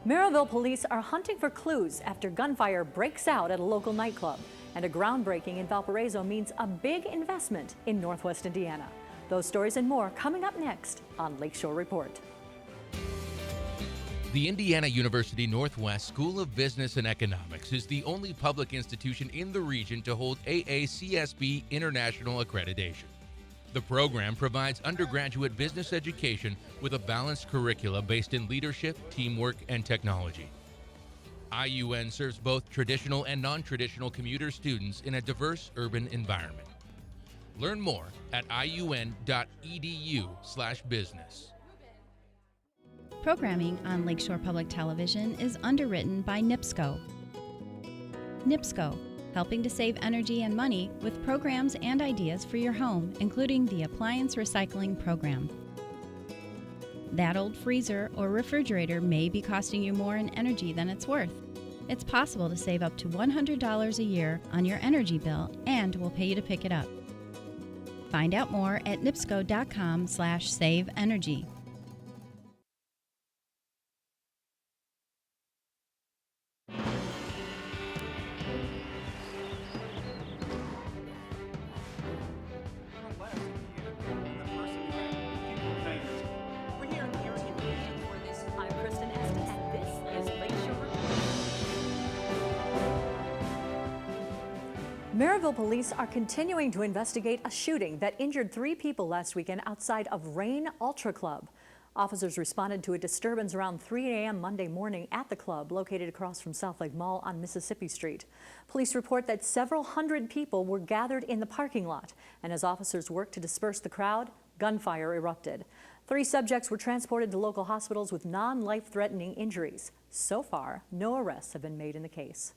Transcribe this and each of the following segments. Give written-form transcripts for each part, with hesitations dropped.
Maryville police are hunting for clues after gunfire breaks out at a local nightclub. And a groundbreaking in Valparaiso means a big investment in Northwest Indiana. Those stories and more coming up next on Lakeshore Report. The Indiana University Northwest School of Business and Economics is the only public institution in the region to hold AACSB International accreditation. The program provides undergraduate business education with a balanced curricula based in leadership, teamwork, and technology. IUN serves both traditional and non-traditional commuter students in a diverse urban environment. Learn more at iun.edu/business. Programming on Lakeshore Public Television is underwritten by NIPSCO. NIPSCO, helping to save energy and money with programs and ideas for your home, including the Appliance Recycling Program. That old freezer or refrigerator may be costing you more in energy than it's worth. It's possible to save up to $100 a year on your energy bill, and we'll pay you to pick it up. Find out more at nipsco.com/saveenergy. Maryville police are continuing to investigate a shooting that injured 3 people last weekend outside of Rain Ultra Club. Officers responded to a disturbance around 3 a.m. Monday morning at the club located across from South Lake Mall on Mississippi Street. Police report that several hundred people were gathered in the parking lot, and as officers worked to disperse the crowd, gunfire erupted. 3 subjects were transported to local hospitals with non-life-threatening injuries. So far, no arrests have been made in the case.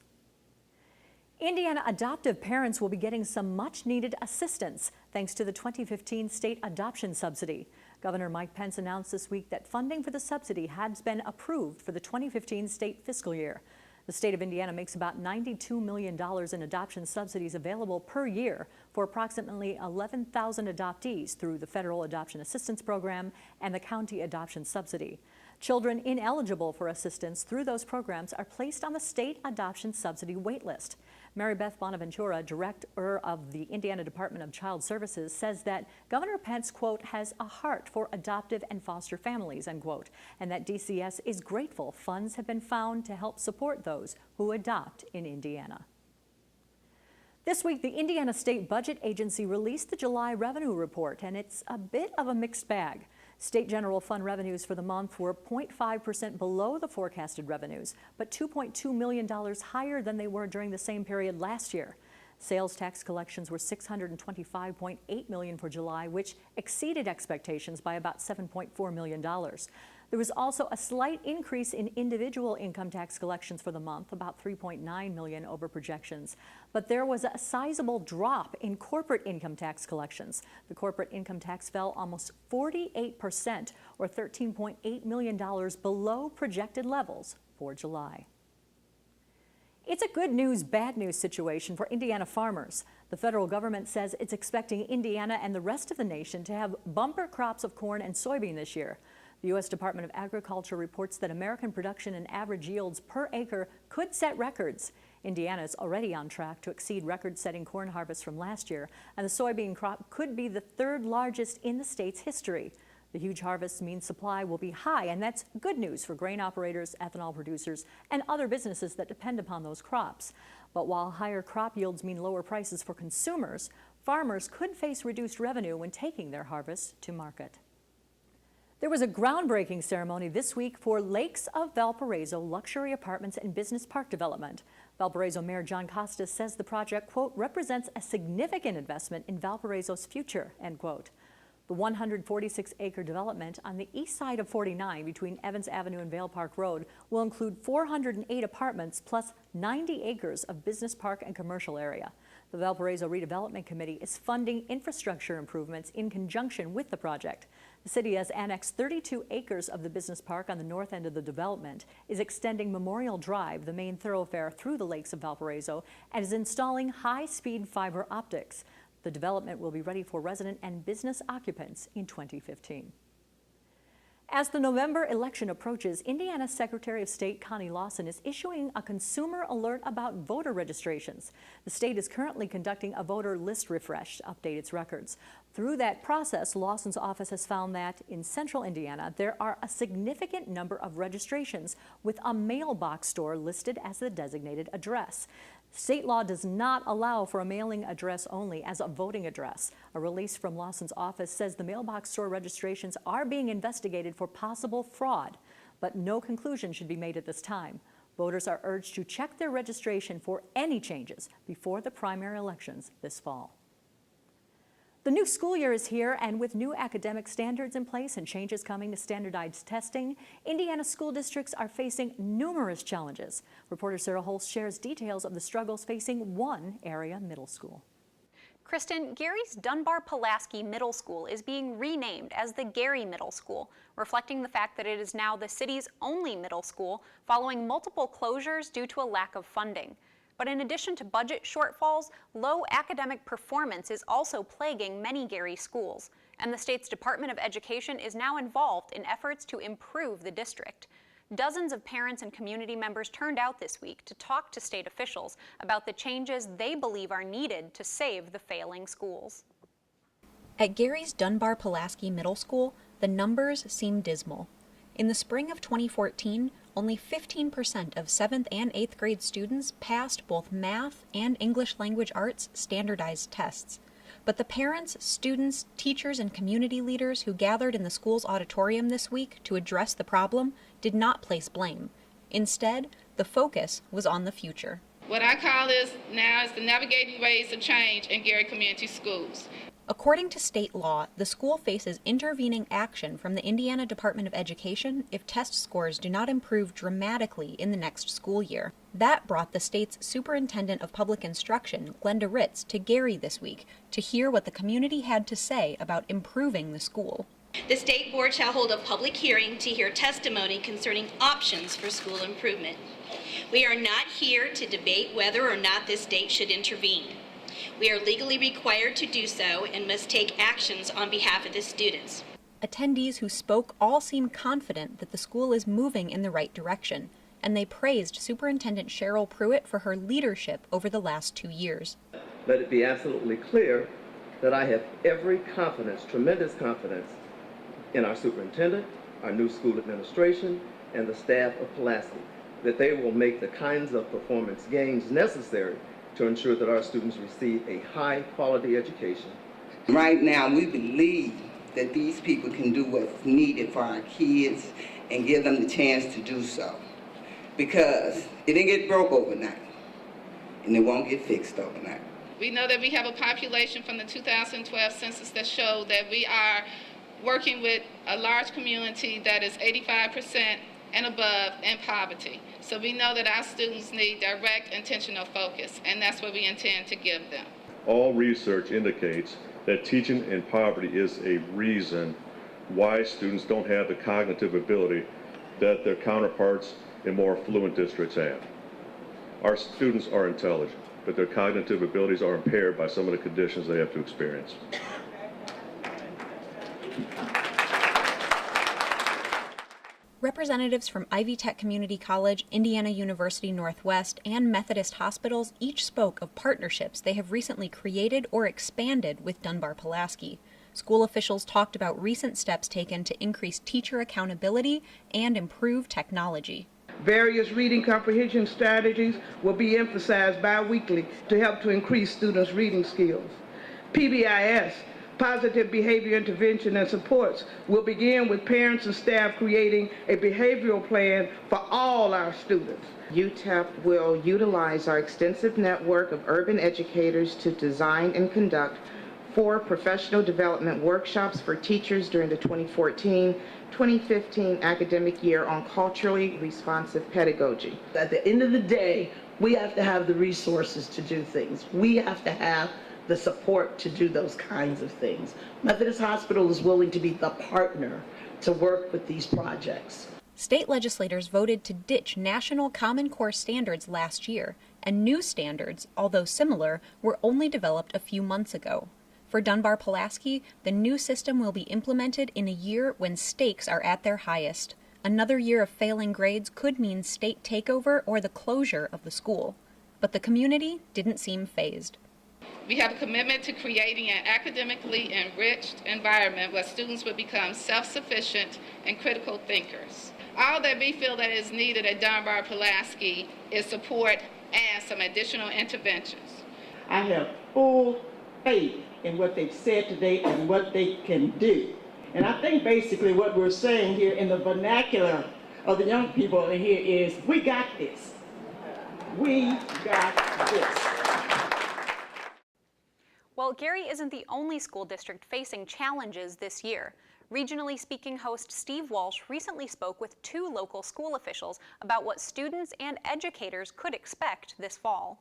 Indiana adoptive parents will be getting some much-needed assistance thanks to the 2015 state adoption subsidy. Governor Mike Pence announced this week that funding for the subsidy has been approved for the 2015 state fiscal year. The state of Indiana makes about $92 million in adoption subsidies available per year for approximately 11,000 adoptees through the Federal Adoption Assistance Program and the County Adoption Subsidy. Children ineligible for assistance through those programs are placed on the state adoption subsidy waitlist. Mary Beth Bonaventura, director of the Indiana Department of Child Services, says that Governor Pence, quote, has a heart for adoptive and foster families, unquote, and that DCS is grateful funds have been found to help support those who adopt in Indiana. This week, the Indiana State Budget Agency released the July revenue report, and it's a bit of a mixed bag. State general fund revenues for the month were 0.5% below the forecasted revenues, but $2.2 million higher than they were during the same period last year. Sales tax collections were $625.8 million for July, which exceeded expectations by about $7.4 million. There was also a slight increase in individual income tax collections for the month, about $3.9 million over projections. But there was a sizable drop in corporate income tax collections. The corporate income tax fell almost 48%, or $13.8 million below projected levels for July. It's a good news, bad news situation for Indiana farmers. The federal government says it's expecting Indiana and the rest of the nation to have bumper crops of corn and soybean this year. The U.S. Department of Agriculture reports that American production and average yields per acre could set records. Indiana is already on track to exceed record-setting corn harvests from last year, and the soybean crop could be the 3rd largest in the state's history. The huge harvest means supply will be high, and that's good news for grain operators, ethanol producers, and other businesses that depend upon those crops. But while higher crop yields mean lower prices for consumers, farmers could face reduced revenue when taking their harvests to market. There was a groundbreaking ceremony this week for Lakes of Valparaiso luxury apartments and business park development. Valparaiso Mayor John Costas says the project, quote, represents a significant investment in Valparaiso's future, end quote. The 146-acre development on the east side of 49 between Evans Avenue and Vale Park Road will include 408 apartments plus 90 acres of business park and commercial area. The Valparaiso Redevelopment Committee is funding infrastructure improvements in conjunction with the project. The city has annexed 32 acres of the business park on the north end of the development, is extending Memorial Drive, the main thoroughfare through the Lakes of Valparaiso, and is installing high-speed fiber optics. The development will be ready for resident and business occupants in 2015. As the November election approaches, Indiana's Secretary of State Connie Lawson is issuing a consumer alert about voter registrations. The state is currently conducting a voter list refresh to update its records. Through that process, Lawson's office has found that in central Indiana, there are a significant number of registrations with a mailbox store listed as the designated address. State law does not allow for a mailing address only as a voting address. A release from Lawson's office says the mailbox store registrations are being investigated for possible fraud, but no conclusion should be made at this time. Voters are urged to check their registration for any changes before the primary elections this fall. The new school year is here, and with new academic standards in place and changes coming to standardized testing, Indiana school districts are facing numerous challenges. Reporter Sarah Holst shares details of the struggles facing one area middle school. Kristen, Gary's Dunbar-Pulaski Middle School is being renamed as the Gary Middle School, reflecting the fact that it is now the city's only middle school following multiple closures due to a lack of funding. But in addition to budget shortfalls, low academic performance is also plaguing many Gary schools, and the state's Department of Education is now involved in efforts to improve the district. Dozens of parents and community members turned out this week to talk to state officials about the changes they believe are needed to save the failing schools. At Gary's Dunbar-Pulaski Middle School, the numbers seem dismal. In the spring of 2014, only 15% of 7th and 8th grade students passed both math and English language arts standardized tests. But the parents, students, teachers, and community leaders who gathered in the school's auditorium this week to address the problem did not place blame. Instead, the focus was on the future. What I call this now is the navigating ways of change in Gary Community Schools. According to state law, the school faces intervening action from the Indiana Department of Education if test scores do not improve dramatically in the next school year. That brought the state's Superintendent of Public Instruction, Glenda Ritz, to Gary this week to hear what the community had to say about improving the school. The State Board shall hold a public hearing to hear testimony concerning options for school improvement. We are not here to debate whether or not this state should intervene. We are legally required to do so and must take actions on behalf of the students. Attendees who spoke all seemed confident that the school is moving in the right direction, and they praised Superintendent Cheryl Pruitt for her leadership over the last 2 years. Let it be absolutely clear that I have every confidence, tremendous confidence, in our superintendent, our new school administration, and the staff of Pulaski, that they will make the kinds of performance gains necessary to ensure that our students receive a high-quality education. Right now, we believe that these people can do what's needed for our kids and give them the chance to do so. Because it didn't get broke overnight, and it won't get fixed overnight. We know that we have a population from the 2012 census that showed that we are working with a large community that is 85% and above in poverty. So we know that our students need direct, intentional focus, and that's what we intend to give them. All research indicates that teaching in poverty is a reason why students don't have the cognitive ability that their counterparts in more affluent districts have. Our students are intelligent, but their cognitive abilities are impaired by some of the conditions they have to experience. Representatives from Ivy Tech Community College, Indiana University Northwest, and Methodist hospitals each spoke of partnerships they have recently created or expanded with Dunbar-Pulaski. School officials talked about recent steps taken to increase teacher accountability and improve technology. Various reading comprehension strategies will be emphasized bi-weekly to help to increase students' reading skills. PBIS, Positive Behavior Intervention and Supports, will begin with parents and staff creating a behavioral plan for all our students. UTEP will utilize our extensive network of urban educators to design and conduct 4 professional development workshops for teachers during the 2014-2015 academic year on culturally responsive pedagogy. At the end of the day, we have to have the resources to do things. We have to have the support to do those kinds of things. Methodist Hospital is willing to be the partner to work with these projects. State legislators voted to ditch national Common Core standards last year, and new standards, although similar, were only developed a few months ago. For Dunbar-Pulaski, the new system will be implemented in a year when stakes are at their highest. Another year of failing grades could mean state takeover or the closure of the school. But the community didn't seem fazed. We have a commitment to creating an academically enriched environment where students will become self-sufficient and critical thinkers. All that we feel that is needed at Dunbar-Pulaski is support and some additional interventions. I have full faith in what they've said today and what they can do. And I think basically what we're saying here in the vernacular of the young people in here is, we got this. We got this. Well, Gary isn't the only school district facing challenges this year. Regionally Speaking host Steve Walsh recently spoke with 2 local school officials about what students and educators could expect this fall.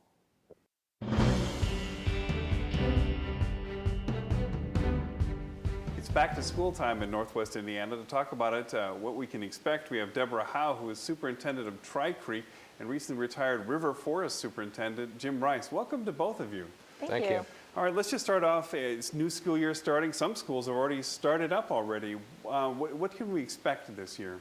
It's back to school time in Northwest Indiana. To talk about it, what we can expect, we have Deborah Howe, who is superintendent of Tri-Creek, and recently retired River Forest Superintendent Jim Rice. Welcome to both of you. Thank you. All right, let's just start off. It's new school year starting. Some schools have already started up already. What can we expect this year?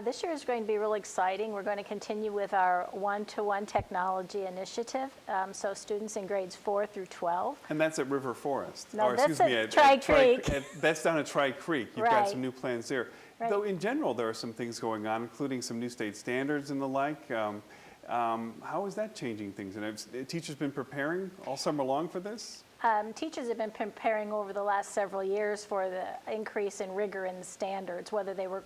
This year is going to be really exciting. We're going to continue with our one-to-one technology initiative, so students in grades 4 through 12. And that's at River Forest. No, that's at Tri-Creek. That's down at Tri-Creek. You've got Right. some new plans there. Right. Though in general, there are some things going on, including some new state standards and the like. How is that changing things? And have teachers been preparing all summer long for this? Teachers have been preparing over the last several years for the increase in rigor in the standards, whether they were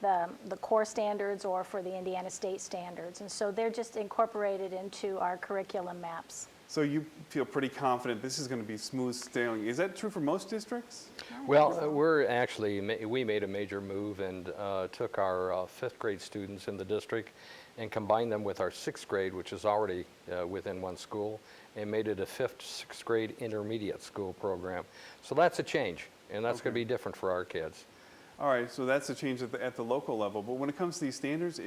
the core standards or for the Indiana state standards. And so they're just incorporated into our curriculum maps. So you feel pretty confident this is going to be smooth sailing. Is that true for most districts? Well, we made a major move and took our 5th grade students in the district and combined them with our 6th grade, which is already within one school, and made it a 5th, 6th grade intermediate school program. So that's a change, and that's going to be different for our kids. All right, so that's a change at the local level. But when it comes to these standards,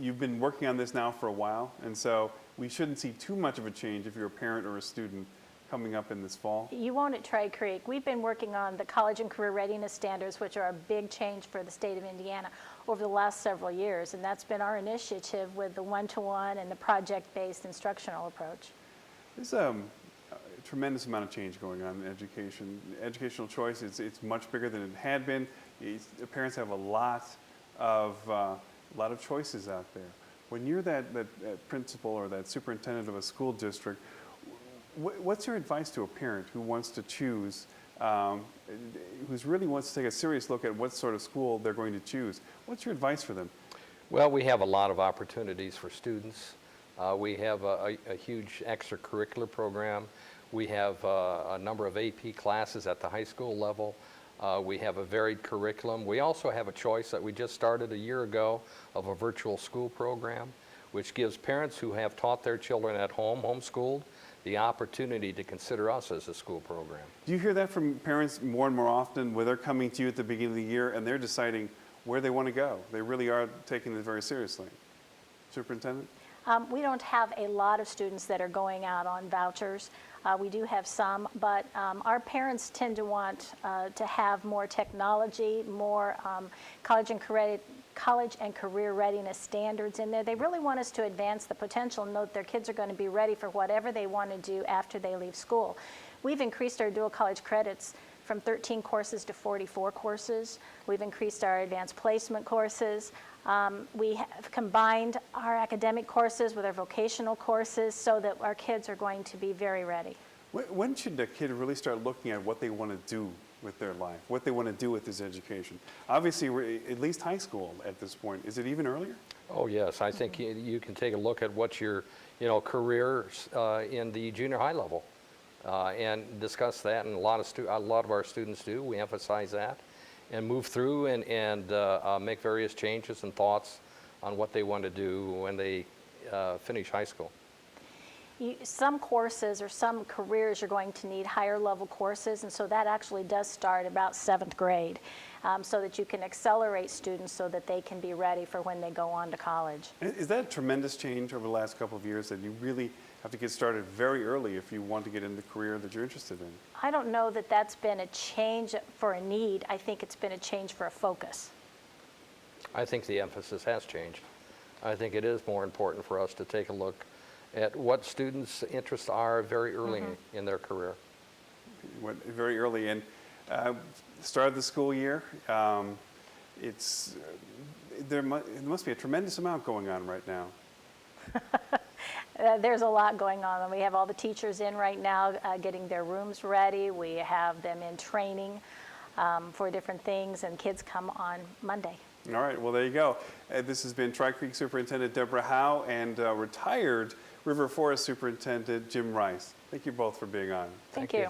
you've been working on this now for a while, and so we shouldn't see too much of a change if you're a parent or a student coming up in this fall? You won't at Tri-Creek. We've been working on the college and career readiness standards, which are a big change for the state of Indiana over the last several years, and that's been our initiative with the one-to-one and the project-based instructional approach. There's a tremendous amount of change going on in education. Educational choice, it's much bigger than it had been. Parents have a lot of choices out there. When you're that principal or that superintendent of a school district, what's your advice to a parent who wants to choose, who really wants to take a serious look at what sort of school they're going to choose? What's your advice for them? Well, we have a lot of opportunities for students. We have a huge extracurricular program. We have a number of AP classes at the high school level. We have a varied curriculum. We also have a choice that we just started a year ago of a virtual school program, which gives parents who have taught their children at home, homeschooled, the opportunity to consider us as a school program. Do you hear that from parents more and more often, where they're coming to you at the beginning of the year and they're deciding where they want to go? They really are taking this very seriously. Superintendent? We don't have a lot of students that are going out on vouchers. We do have some, but our parents tend to want to have more technology, more college and career readiness standards in there. They really want us to advance the potential and know that their kids are going to be ready for whatever they want to do after they leave school. We've increased our dual college credits from 13 courses to 44 courses. We've increased our advanced placement courses. We have combined our academic courses with our vocational courses so that our kids are going to be very ready. When should a kid really start looking at what they want to do with their life, what they want to do with this education? Obviously, we're at least high school at this point. Is it even earlier? Oh yes, I think you can take a look at what your career in the junior high level and discuss that, and a lot of our students do. We emphasize that and move through and make various changes and thoughts on what they want to do when they finish high school. Some courses or some careers you're going to need higher level courses, and so that actually does start about 7th grade so that you can accelerate students so that they can be ready for when they go on to college. Is that a tremendous change over the last couple of years, that you really have to get started very early if you want to get in the career that you're interested in. I don't know that that's been a change for a need. I think it's been a change for a focus. I think the emphasis has changed. I think it is more important for us to take a look at what students' interests are very early in their career. Went very early in. Started the school year. There must be a tremendous amount going on right now. There's a lot going on. We have all the teachers in right now getting their rooms ready. We have them in training for different things, and kids come on Monday. All right, well, there you go. This has been Tri-Creek Superintendent Deborah Howe and retired River Forest Superintendent Jim Rice. Thank you both for being on. Thank you.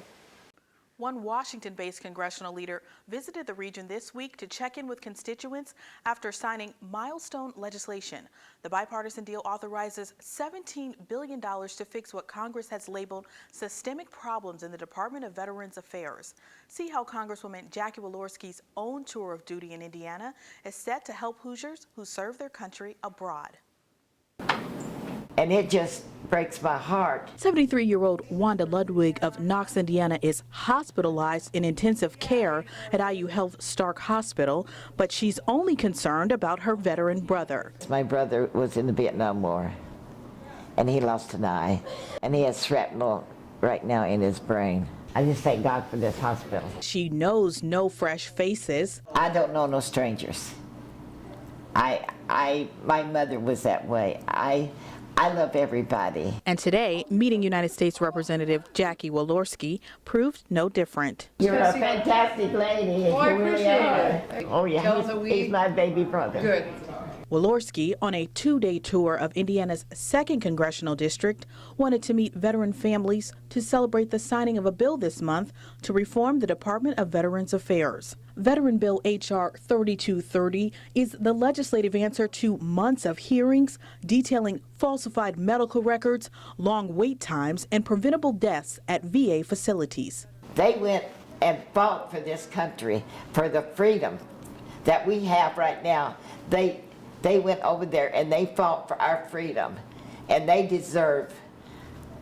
One Washington-based congressional leader visited the region this week to check in with constituents after signing milestone legislation. The bipartisan deal authorizes $17 billion to fix what Congress has labeled systemic problems in the Department of Veterans Affairs. See how Congresswoman Jackie Walorski's own tour of duty in Indiana is set to help Hoosiers who serve their country abroad. And it just breaks my heart. 73-year-old Wanda Ludwig of Knox, Indiana is hospitalized in intensive care at IU Health Stark Hospital, but she's only concerned about her veteran brother. My brother was in the Vietnam War, and he lost an eye, and he has shrapnel right now in his brain. I just thank God for this hospital. She knows no fresh faces. I don't know no strangers. My mother was that way. I love everybody. And today, meeting United States Representative Jackie Walorski proved no different. You're a fantastic lady. Oh, I appreciate it. Oh, yeah, he's my baby brother. Good. Walorski, on a two-day tour of Indiana's 2nd congressional district, wanted to meet veteran families to celebrate the signing of a bill this month to reform the Department of Veterans Affairs. Veteran Bill H.R. 3230 is the legislative answer to months of hearings detailing falsified medical records, long wait times, and preventable deaths at VA facilities. They went and fought for this country, for the freedom that we have right now. They went over there and they fought for our freedom, and they deserve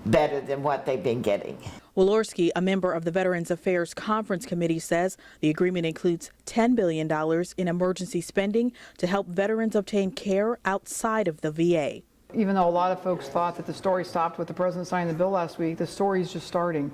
better than what they've been getting. Walorski, a member of the Veterans Affairs Conference Committee, says the agreement includes $10 billion in emergency spending to help veterans obtain care outside of the VA. Even though a lot of folks thought that the story stopped with the president signing the bill last week, the story is just starting.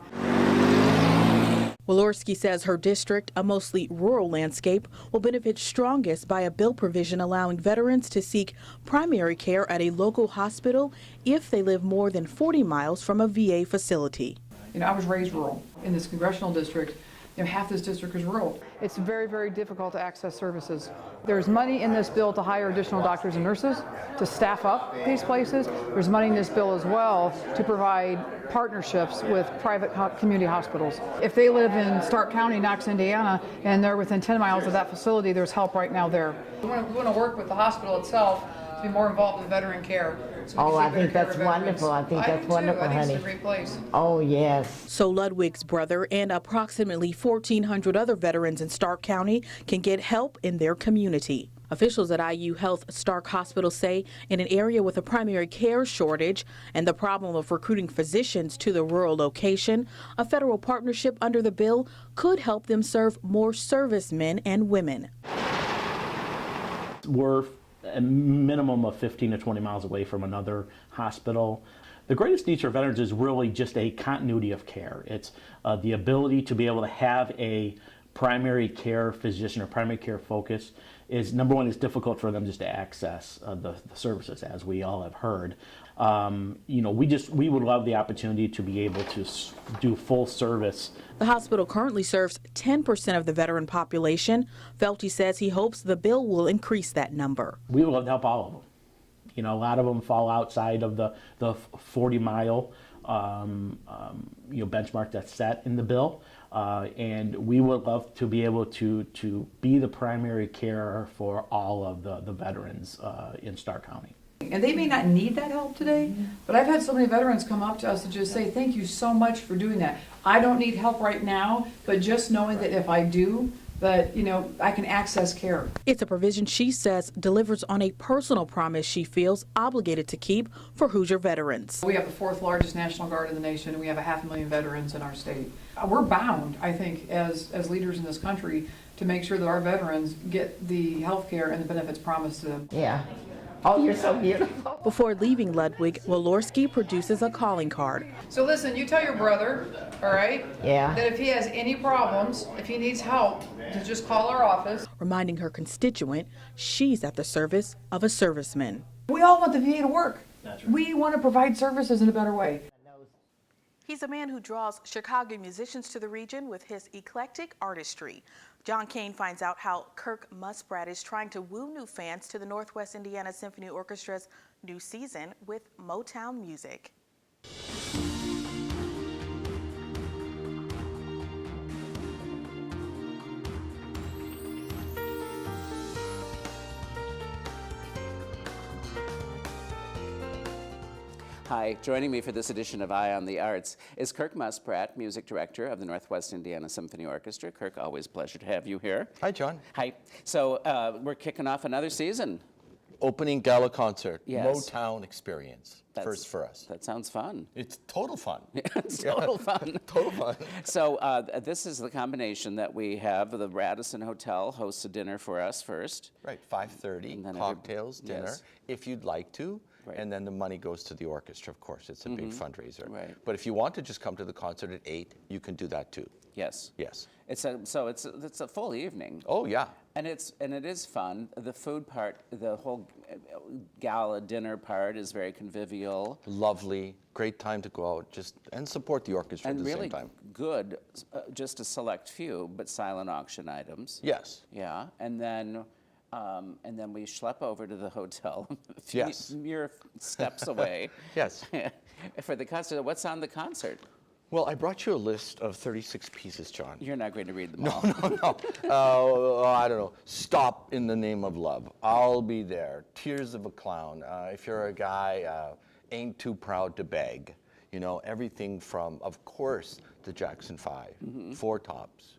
Walorski says her district, a mostly rural landscape, will benefit strongest by a bill provision allowing veterans to seek primary care at a local hospital if they live more than 40 miles from a VA facility. You know, I was raised rural. In this congressional district, you know, half this district is rural. It's very, very difficult to access services. There's money in this bill to hire additional doctors and nurses to staff up these places. There's money in this bill as well to provide partnerships with private community hospitals. If they live in Stark County, Knox, Indiana, and they're within 10 miles of that facility, there's help right now there. We want to work with the hospital itself to be more involved in veteran care. Oh, I think that's wonderful. I think that's wonderful, honey. I think it's a great place. Oh, yes. So Ludwig's brother and approximately 1,400 other veterans in Stark County can get help in their community. Officials at IU Health Stark Hospital say in an area with a primary care shortage and the problem of recruiting physicians to the rural location, a federal partnership under the bill could help them serve more servicemen and women. We're a minimum of 15 to 20 miles away from another hospital. The greatest need for veterans is really just a continuity of care. It's the ability to be able to have a primary care physician or primary care focus. Is number one, it's difficult for them just to access the services, as we all have heard. You know, we would love the opportunity to be able to do full service. The hospital currently serves 10% of the veteran population. Felty says he hopes the bill will increase that number. We would love to help all of them. You know, a lot of them fall outside of the 40-mile benchmark that's set in the bill. And we would love to be able to be the primary care for all of the veterans in Stark County. And they may not need that help today, but I've had so many veterans come up to us and just say, thank you so much for doing that. I don't need help right now, but just knowing that if I do, that, you know, I can access care. It's a provision she says delivers on a personal promise she feels obligated to keep for Hoosier veterans. We have the 4th largest National Guard in the nation, and we have 500,000 veterans in our state. We're bound, I think, as leaders in this country to make sure that our veterans get the health care and the benefits promised to them. Yeah. Oh, you're so beautiful. Before leaving Ludwig, Walorski produces a calling card. So listen, you tell your brother, all right? Yeah. That if he has any problems, if he needs help, to just call our office. Reminding her constituent she's at the service of a serviceman. We all want the VA to work. We want to provide services in a better way. He's a man who draws Chicago musicians to the region with his eclectic artistry. John Kane finds out how Kirk Muspratt is trying to woo new fans to the Northwest Indiana Symphony Orchestra's new season with Motown music. Hi, joining me for this edition of Eye on the Arts is Kirk Muspratt, Music Director of the Northwest Indiana Symphony Orchestra. Kirk, always a pleasure to have you here. Hi, John. Hi. So we're kicking off another season. Opening gala concert, Yes. Motown experience, first for us. That sounds fun. It's total fun. It's total fun. Total fun. So this is the combination that we have. The Radisson Hotel hosts a dinner for us first. Right, 5:30, cocktails, dinner, Yes. if you'd like to. Right. And then the money goes to the orchestra, of course. It's a big fundraiser. Right. But if you want to just come to the concert at 8, you can do that too. Yes. Yes. It's a full evening. Oh, yeah. And it is fun. The food part, the whole gala dinner part is very convivial. Lovely. Great time to go out and support the orchestra And at the really same time. good, just a select few, but silent auction items. Yes. Yeah. And then we schlep over to the hotel, Yes. mere steps away. Yes. For the concert. What's on the concert? Well, I brought you a list of 36 pieces, John. You're not going to read them all. No. I don't know. Stop in the Name of Love. I'll be there. Tears of a Clown. If you're a guy, Ain't Too Proud to Beg. You know, everything from, of course, the Jackson 5, Four Tops,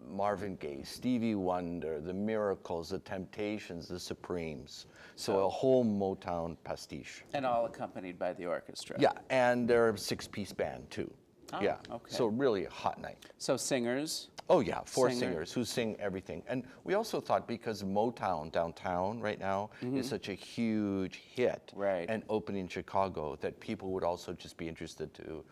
Marvin Gaye, Stevie Wonder, The Miracles, The Temptations, The Supremes. So a whole Motown pastiche. And all accompanied by the orchestra. Yeah, and they're a 6-piece band too. Oh, yeah. okay. So really a hot night. So singers? Oh yeah, 4 singers who sing everything. And we also thought because Motown downtown right now is such a huge hit and opening in Chicago that people would also just be interested to,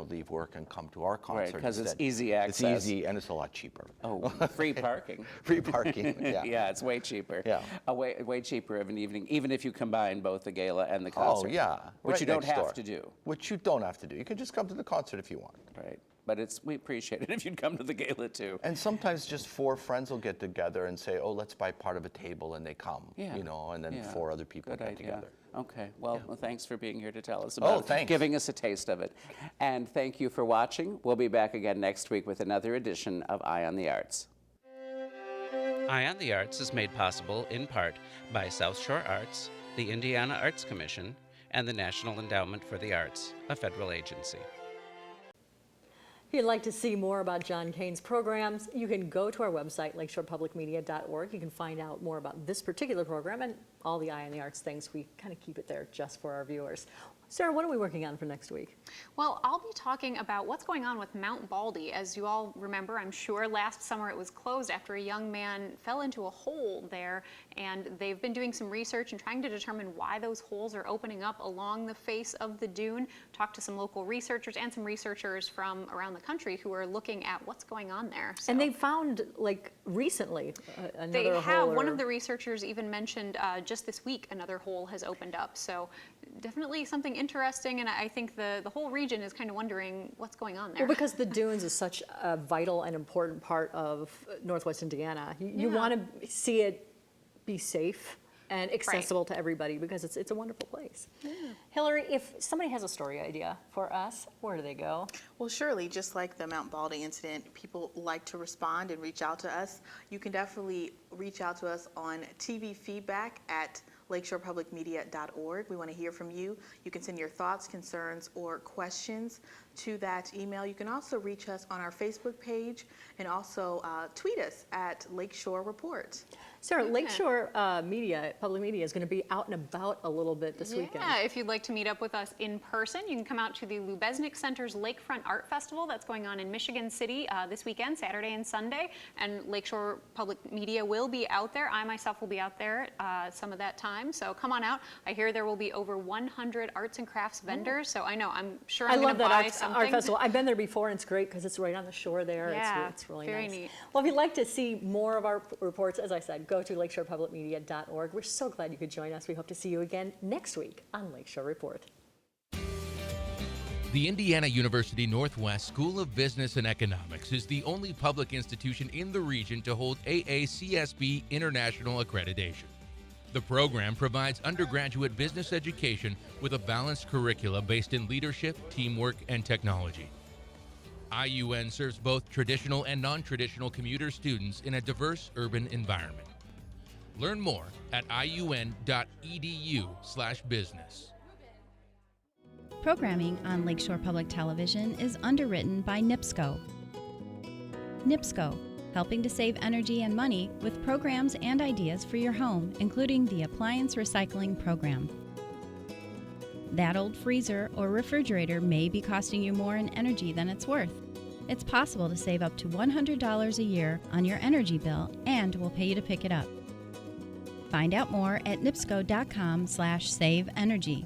leave work and come to our concert. Right, because it's instead. easy access. It's easy and it's a lot cheaper. Oh, free parking. Free parking, yeah. Yeah, it's way cheaper. Yeah. Way cheaper of an evening, even if you combine both the gala and the concert. Oh yeah. Which right you don't next have door. to do. Which you don't have to do. You can just come to the concert if you want. Right. But we appreciate it if you'd come to the gala too. And sometimes just 4 friends will get together and say, oh, let's buy part of a table, and they come, Yeah. And then Yeah. 4 other people Good get idea. together. Okay, well, thanks for being here to tell us about it, thanks. giving us a taste of it. And thank you for watching. We'll be back again next week with another edition of Eye on the Arts. Eye on the Arts is made possible in part by South Shore Arts, the Indiana Arts Commission, and the National Endowment for the Arts, a federal agency. If you'd like to see more about John Kane's programs, you can go to our website, lakeshorepublicmedia.org. You can find out more about this particular program and all the Eye on the Arts things. We kind of keep it there just for our viewers. Sarah, what are we working on for next week? Well, I'll be talking about what's going on with Mount Baldy. As you all remember, I'm sure, last summer it was closed after a young man fell into a hole there, and they've been doing some research and trying to determine why those holes are opening up along the face of the dune. Talked to some local researchers and some researchers from around the country who are looking at what's going on there. So And they found, like, recently another they hole. have. One of the researchers even mentioned just this week another hole has opened up. So definitely something interesting, and I think the whole region is kind of wondering what's going on there. Well, because the dunes is such a vital and important part of Northwest Indiana. You Yeah. want to see it be safe and accessible to everybody because it's a wonderful place. Yeah. Hillary, if somebody has a story idea for us, where do they go? Well, surely, just like the Mount Baldy incident, people like to respond and reach out to us. You can definitely reach out to us on tvfeedback at lakeshorepublicmedia.org. We want to hear from you. You can send your thoughts, concerns, or questions to that email. You can also reach us on our Facebook page and also tweet us at Lakeshore Report. Sarah, Lakeshore Public Media is going to be out and about a little bit this weekend. Yeah, if you'd like to meet up with us in person, you can come out to the Lubeznik Center's Lakefront Art Festival that's going on in Michigan City this weekend, Saturday and Sunday, and Lakeshore Public Media will be out there. I myself will be out there some of that time, so come on out. I hear there will be over 100 arts and crafts vendors, so I'm sure I'm going to buy something. Art Festival. I've been there before, and it's great because it's right on the shore there. Yeah, it's really very nice. neat. Well, if you'd like to see more of our reports, as I said, go to lakeshorepublicmedia.org. We're so glad you could join us. We hope to see you again next week on Lakeshore Report. The Indiana University Northwest School of Business and Economics is the only public institution in the region to hold AACSB International accreditation. The program provides undergraduate business education with a balanced curricula based in leadership, teamwork, and technology. IUN serves both traditional and non-traditional commuter students in a diverse urban environment. Learn more at iun.edu/business. Programming on Lakeshore Public Television is underwritten by NIPSCO. NIPSCO, helping to save energy and money with programs and ideas for your home, including the Appliance Recycling Program. That old freezer or refrigerator may be costing you more in energy than it's worth. It's possible to save up to $100 a year on your energy bill, and we'll pay you to pick it up. Find out more at nipsco.com/saveenergy.